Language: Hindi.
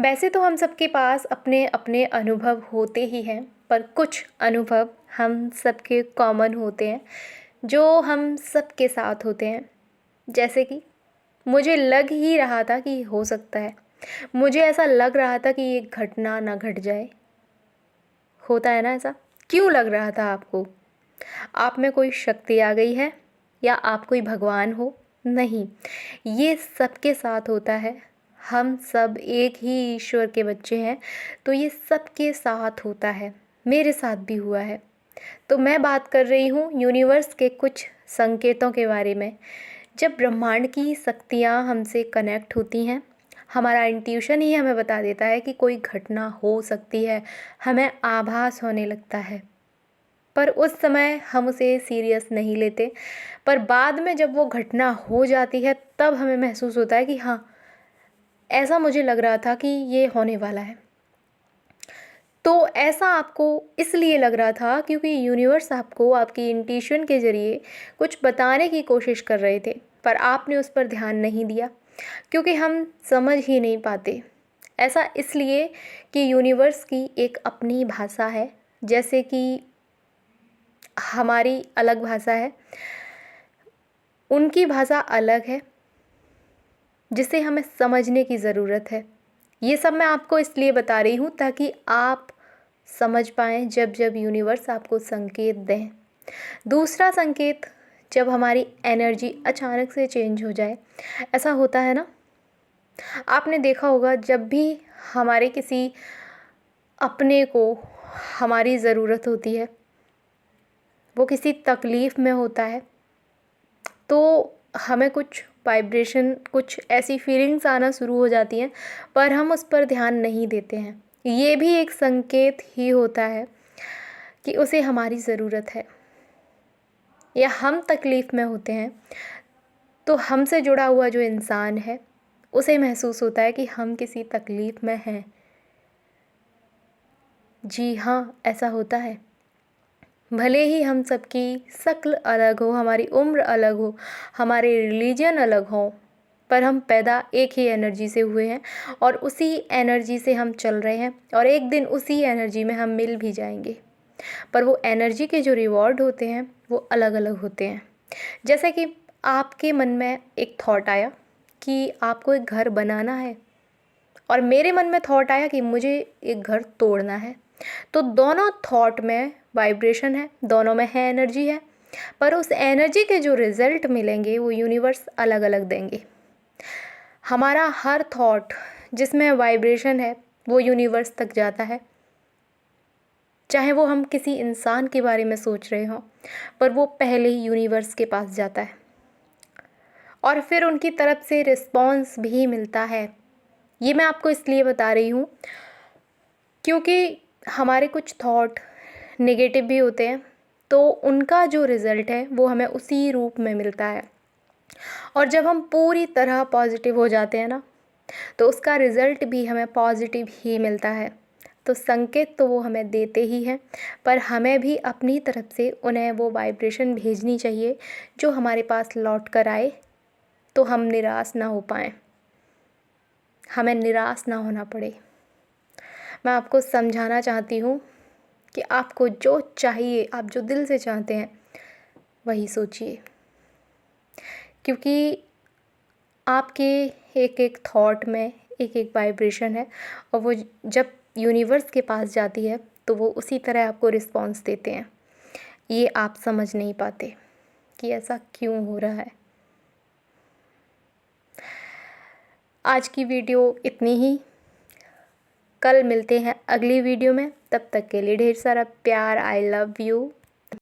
वैसे तो हम सबके पास अपने अपने अनुभव होते ही हैं, पर कुछ अनुभव हम सबके कॉमन होते हैं जो हम सबके साथ होते हैं। जैसे कि मुझे लग ही रहा था कि हो सकता है, मुझे ऐसा लग रहा था कि ये घटना ना घट जाए। होता है ना ऐसा? क्यों लग रहा था आपको? आप में कोई शक्ति आ गई है या आप कोई भगवान हो? नहीं, ये सबके साथ होता है। हम सब एक ही ईश्वर के बच्चे हैं, तो ये सबके साथ होता है। मेरे साथ भी हुआ है। तो मैं बात कर रही हूँ यूनिवर्स के कुछ संकेतों के बारे में। जब ब्रह्मांड की शक्तियाँ हमसे कनेक्ट होती हैं, हमारा इंट्यूशन ही हमें बता देता है कि कोई घटना हो सकती है, हमें आभास होने लगता है। पर उस समय हम उसे सीरियस नहीं लेते, पर बाद में जब वो घटना हो जाती है तब हमें महसूस होता है कि हाँ, ऐसा मुझे लग रहा था कि ये होने वाला है। तो ऐसा आपको इसलिए लग रहा था क्योंकि यूनिवर्स आपको आपकी इंट्यूशन के ज़रिए कुछ बताने की कोशिश कर रहे थे, पर आपने उस पर ध्यान नहीं दिया क्योंकि हम समझ ही नहीं पाते। ऐसा इसलिए कि यूनिवर्स की एक अपनी भाषा है, जैसे कि हमारी अलग भाषा है, उनकी भाषा अलग है, जिसे हमें समझने की ज़रूरत है। ये सब मैं आपको इसलिए बता रही हूँ ताकि आप समझ पाएँ जब जब यूनिवर्स आपको संकेत दें। दूसरा संकेत, जब हमारी एनर्जी अचानक से चेंज हो जाए। ऐसा होता है ना, आपने देखा होगा जब भी हमारे किसी अपने को हमारी ज़रूरत होती है, वो किसी तकलीफ़ में होता है, तो हमें कुछ वाइब्रेशन, कुछ ऐसी फीलिंग्स आना शुरू हो जाती हैं, पर हम उस पर ध्यान नहीं देते हैं। ये भी एक संकेत ही होता है कि उसे हमारी ज़रूरत है। या हम तकलीफ़ में होते हैं तो हमसे जुड़ा हुआ जो इंसान है उसे महसूस होता है कि हम किसी तकलीफ़ में हैं। जी हाँ, ऐसा होता है। भले ही हम सबकी शक्ल अलग हो, हमारी उम्र अलग हो, हमारे रिलीजन अलग हो, पर हम पैदा एक ही एनर्जी से हुए हैं और उसी एनर्जी से हम चल रहे हैं और एक दिन उसी एनर्जी में हम मिल भी जाएंगे। पर वो एनर्जी के जो रिवॉर्ड होते हैं वो अलग अलग होते हैं। जैसे कि आपके मन में एक थॉट आया कि आपको एक घर बनाना है और मेरे मन में थॉट आया कि मुझे एक घर तोड़ना है। तो दोनों थॉट में वाइब्रेशन है, दोनों में है एनर्जी है, पर उस एनर्जी के जो रिज़ल्ट मिलेंगे वो यूनिवर्स अलग अलग देंगे। हमारा हर थॉट जिसमें वाइब्रेशन है वो यूनिवर्स तक जाता है, चाहे वो हम किसी इंसान के बारे में सोच रहे हों, पर वो पहले ही यूनिवर्स के पास जाता है और फिर उनकी तरफ से रिस्पॉन्स भी मिलता है। ये मैं आपको इसलिए बता रही हूँ क्योंकि हमारे कुछ थॉट नेगेटिव भी होते हैं, तो उनका जो रिज़ल्ट है वो हमें उसी रूप में मिलता है। और जब हम पूरी तरह पॉजिटिव हो जाते हैं ना, तो उसका रिज़ल्ट भी हमें पॉजिटिव ही मिलता है। तो संकेत तो वो हमें देते ही हैं, पर हमें भी अपनी तरफ से उन्हें वो वाइब्रेशन भेजनी चाहिए जो हमारे पास लौट कर आए, तो हम निराश ना हो पाएँ, हमें निराश ना होना पड़े। मैं आपको समझाना चाहती हूँ कि आपको जो चाहिए, आप जो दिल से चाहते हैं वही सोचिए, क्योंकि आपके एक एक थॉट में एक एक वाइब्रेशन है और वो जब यूनिवर्स के पास जाती है तो वो उसी तरह आपको रिस्पॉन्स देते हैं। ये आप समझ नहीं पाते कि ऐसा क्यों हो रहा है। आज की वीडियो इतनी ही। कल मिलते हैं अगली वीडियो में, तब तक के लिए ढेर सारा प्यार। I love you.